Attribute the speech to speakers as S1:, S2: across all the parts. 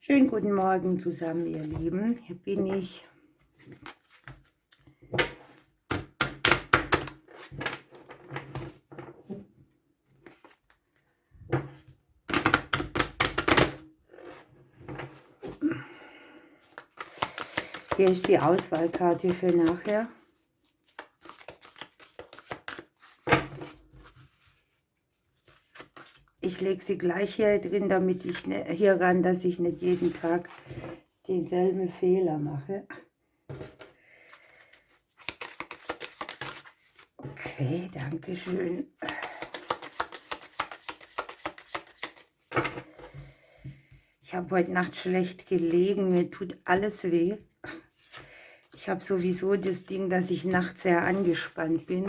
S1: Schönen guten Morgen zusammen, ihr Lieben. Hier bin ich. Hier ist die Auswahlkarte für nachher. Ich lege sie gleich hier drin, damit ich hier ran, dass ich nicht jeden Tag denselben Fehler mache. Okay, danke schön. Ich habe heute Nacht schlecht gelegen, mir tut alles weh. Ich habe sowieso das Ding, dass ich nachts sehr angespannt bin.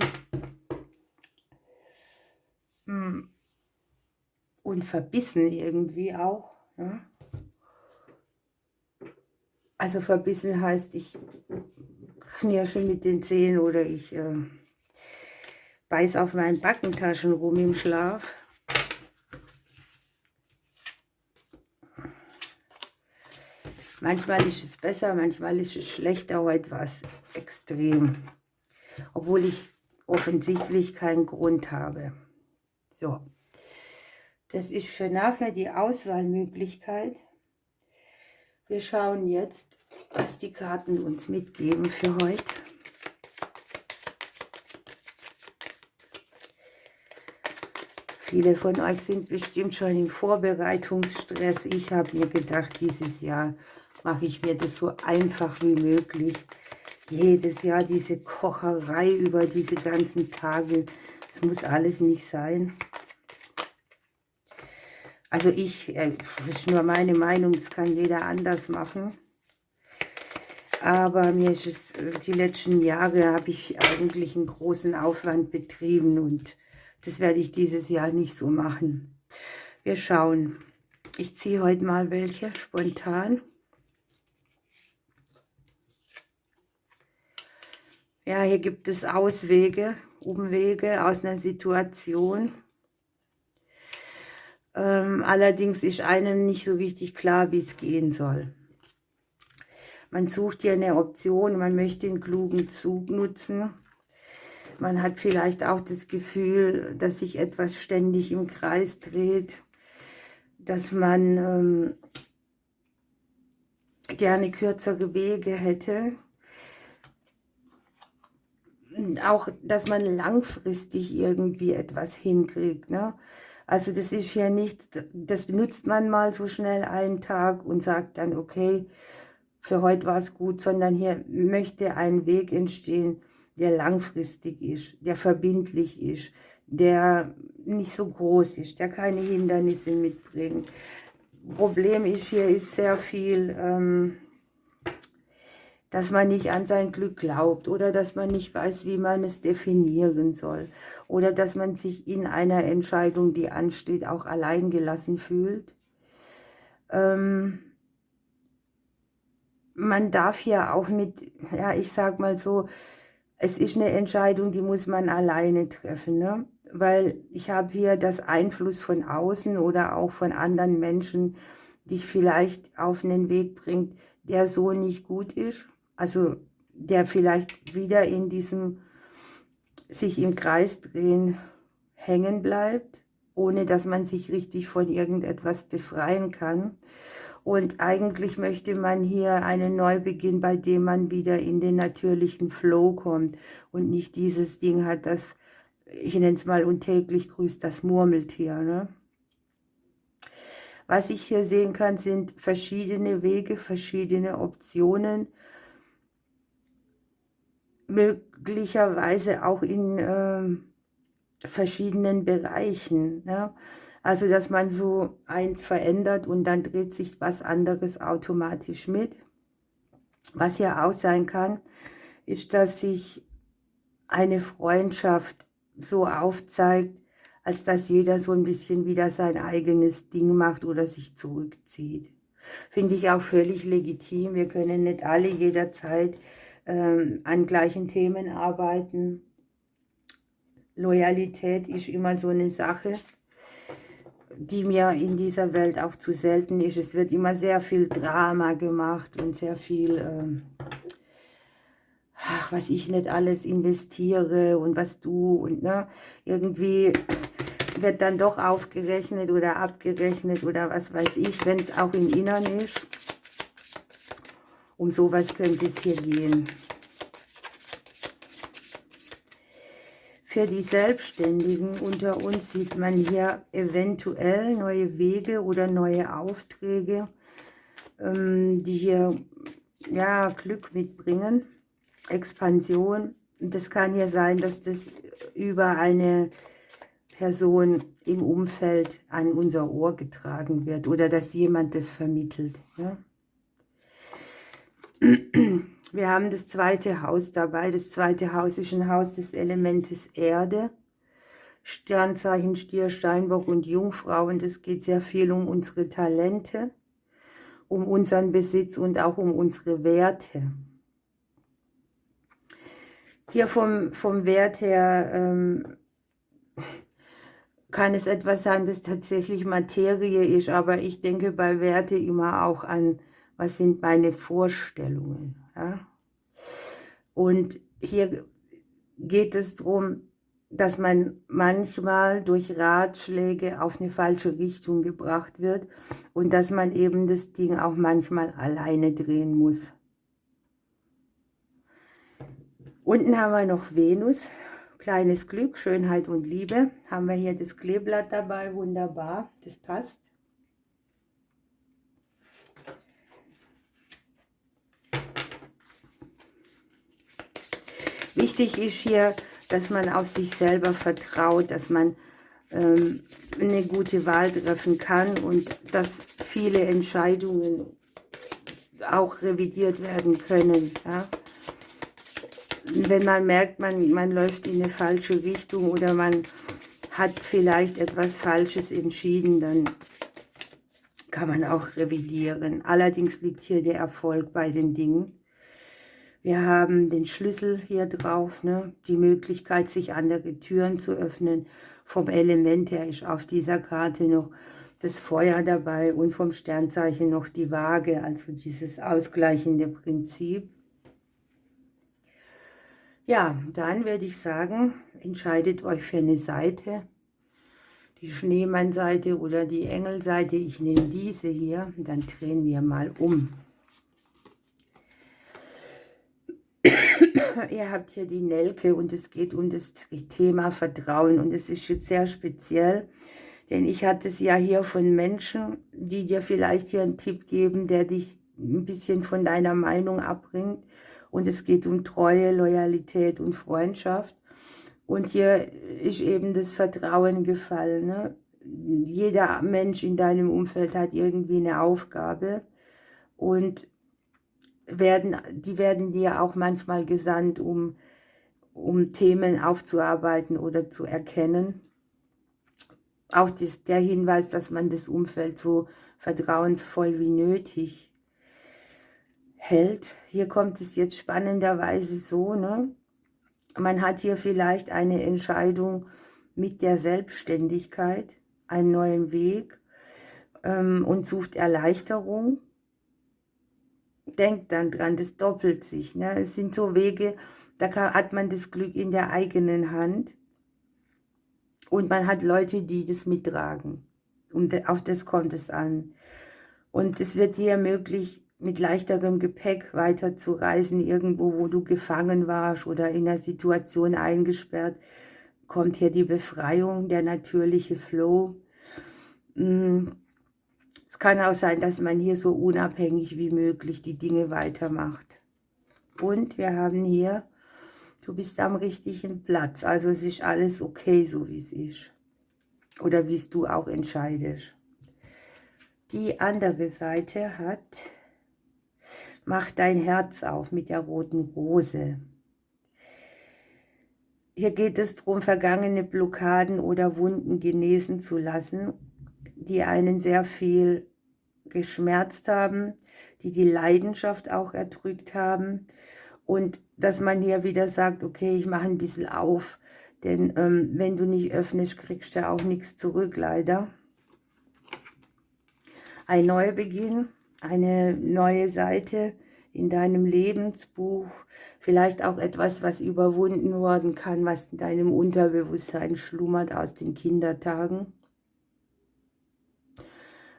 S1: Und verbissen irgendwie auch. Ne? Also verbissen heißt, ich knirsche mit den Zähnen oder ich beiß auf meinen Backentaschen rum im Schlaf. Manchmal ist es besser, manchmal ist es schlechter, heute war es extrem. Obwohl ich offensichtlich keinen Grund habe. So, das ist für nachher die Auswahlmöglichkeit. Wir schauen jetzt, was die Karten uns mitgeben für heute. Viele von euch sind bestimmt schon im Vorbereitungsstress. Ich habe mir gedacht, dieses Jahr mache ich mir das so einfach wie möglich. Jedes Jahr diese Kocherei über diese ganzen Tage. Das muss alles nicht sein. Also das ist nur meine Meinung, das kann jeder anders machen. Aber mir ist es, die letzten Jahre habe ich eigentlich einen großen Aufwand betrieben und das werde ich dieses Jahr nicht so machen. Wir schauen. Ich ziehe heute mal welche spontan. Ja, hier gibt es Auswege, Umwege aus einer Situation. Allerdings ist einem nicht so richtig klar, wie es gehen soll. Man sucht hier eine Option, man möchte einen klugen Zug nutzen. Man hat vielleicht auch das Gefühl, dass sich etwas ständig im Kreis dreht, dass man gerne kürzere Wege hätte. Und auch, dass man langfristig irgendwie etwas hinkriegt. Ne? Also das ist hier nicht, das benutzt man mal so schnell einen Tag und sagt dann, okay, für heute war es gut, sondern hier möchte ein Weg entstehen, der langfristig ist, der verbindlich ist, der nicht so groß ist, der keine Hindernisse mitbringt. Problem ist, hier ist sehr viel, dass man nicht an sein Glück glaubt oder dass man nicht weiß, wie man es definieren soll oder dass man sich in einer Entscheidung, die ansteht, auch alleingelassen fühlt. Man darf hier auch ja, ich sag mal so, es ist eine Entscheidung, die muss man alleine treffen, ne? Weil ich habe hier das Einfluss von außen oder auch von anderen Menschen, dich vielleicht auf einen Weg bringt, der so nicht gut ist. Also der vielleicht wieder in diesem sich im Kreis drehen hängen bleibt, ohne dass man sich richtig von irgendetwas befreien kann. Und eigentlich möchte man hier einen Neubeginn, bei dem man wieder in den natürlichen Flow kommt und nicht dieses Ding hat, das, ich nenne es mal untäglich grüßt das Murmeltier. Ne? Was ich hier sehen kann, sind verschiedene Wege, verschiedene Optionen, möglicherweise auch in verschiedenen Bereichen. Ne? Also, dass man so eins verändert und dann dreht sich was anderes automatisch mit. Was ja auch sein kann, ist, dass sich eine Freundschaft so aufzeigt, als dass jeder so ein bisschen wieder sein eigenes Ding macht oder sich zurückzieht. Finde ich auch völlig legitim. Wir können nicht alle jederzeit an gleichen Themen arbeiten. Loyalität ist immer so eine Sache. die mir in dieser Welt auch zu selten ist. Es wird immer sehr viel Drama gemacht und sehr viel, was ich nicht alles investiere und was du und ne, irgendwie wird dann doch aufgerechnet oder abgerechnet oder was weiß ich, wenn es auch im Innern ist. Um sowas könnte es hier gehen. Für die Selbstständigen unter uns sieht man hier eventuell neue Wege oder neue Aufträge, die hier ja, Glück mitbringen, Expansion. Und das kann hier sein, dass das über eine Person im Umfeld an unser Ohr getragen wird oder dass jemand das vermittelt. Ja? Wir haben das zweite Haus dabei. Das zweite Haus ist ein Haus des Elementes Erde. Sternzeichen Stier, Steinbock und Jungfrau. Und es geht sehr viel um unsere Talente, um unseren Besitz und auch um unsere Werte. Hier vom Wert her kann es etwas sein, das tatsächlich Materie ist, aber ich denke bei Werte immer auch an, was sind meine Vorstellungen. Ja? Und hier geht es darum, dass man manchmal durch Ratschläge auf eine falsche Richtung gebracht wird und dass man eben das Ding auch manchmal alleine drehen muss. Unten haben wir noch Venus, kleines Glück, Schönheit und Liebe. Haben wir hier das Kleeblatt dabei, wunderbar, das passt. Wichtig ist hier, dass man auf sich selber vertraut, dass man eine gute Wahl treffen kann und dass viele Entscheidungen auch revidiert werden können. Ja? Wenn man merkt, man läuft in eine falsche Richtung oder man hat vielleicht etwas Falsches entschieden, dann kann man auch revidieren. Allerdings liegt hier der Erfolg bei den Dingen. Wir haben den Schlüssel hier drauf, ne? Die Möglichkeit, sich andere Türen zu öffnen. Vom Element her ist auf dieser Karte noch das Feuer dabei und vom Sternzeichen noch die Waage, also dieses ausgleichende Prinzip. Ja, dann würde ich sagen, entscheidet euch für eine Seite, die Schneemann-Seite oder die Engel-Seite. Ich nehme diese hier, dann drehen wir mal um. Ihr habt hier die Nelke und es geht um das Thema Vertrauen und es ist jetzt sehr speziell, denn ich hatte es ja hier von Menschen, die dir vielleicht hier einen Tipp geben, der dich ein bisschen von deiner Meinung abbringt und es geht um Treue, Loyalität und Freundschaft und hier ist eben das Vertrauen gefallen. Ne? Jeder Mensch in deinem Umfeld hat irgendwie eine Aufgabe und die werden dir auch manchmal gesandt, um Themen aufzuarbeiten oder zu erkennen. Auch der Hinweis, dass man das Umfeld so vertrauensvoll wie nötig hält. Hier kommt es jetzt spannenderweise so, ne? Man hat hier vielleicht eine Entscheidung mit der Selbstständigkeit, einen neuen Weg und sucht Erleichterung. Denkt dann dran, das doppelt sich. Ne? Es sind so Wege, da hat man das Glück in der eigenen Hand und man hat Leute, die das mittragen. Und auf das kommt es an. Und es wird dir möglich, mit leichterem Gepäck weiter zu reisen, irgendwo, wo du gefangen warst oder in einer Situation eingesperrt, kommt hier die Befreiung, der natürliche Flow. Es kann auch sein, dass man hier so unabhängig wie möglich die Dinge weitermacht. Und wir haben hier, du bist am richtigen Platz. Also es ist alles okay, so wie es ist. Oder wie es du auch entscheidest. Die andere Seite hat, mach dein Herz auf mit der roten Rose. Hier geht es darum, vergangene Blockaden oder Wunden genesen zu lassen, die einen sehr viel geschmerzt haben, die die Leidenschaft auch erdrückt haben und dass man hier wieder sagt, okay, ich mache ein bisschen auf, denn wenn du nicht öffnest, kriegst du auch nichts zurück, leider. Ein Neubeginn, eine neue Seite in deinem Lebensbuch, vielleicht auch etwas, was überwunden worden kann, was in deinem Unterbewusstsein schlummert aus den Kindertagen.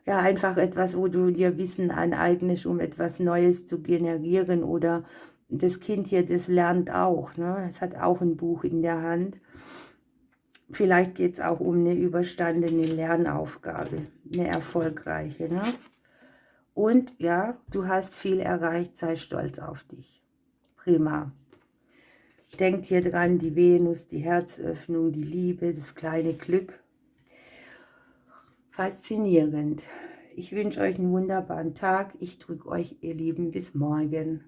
S1: Ja, einfach etwas, wo du dir Wissen aneignest, um etwas Neues zu generieren, oder das Kind hier, das lernt auch, ne? Es hat auch ein Buch in der Hand. Vielleicht geht es auch um eine überstandene Lernaufgabe, eine erfolgreiche, ne? Und ja, du hast viel erreicht, sei stolz auf dich. Prima. Denkt hier dran, die Venus, die Herzöffnung, die Liebe, das kleine Glück. Faszinierend. Ich wünsche euch einen wunderbaren Tag. Ich drücke euch, ihr Lieben, bis morgen.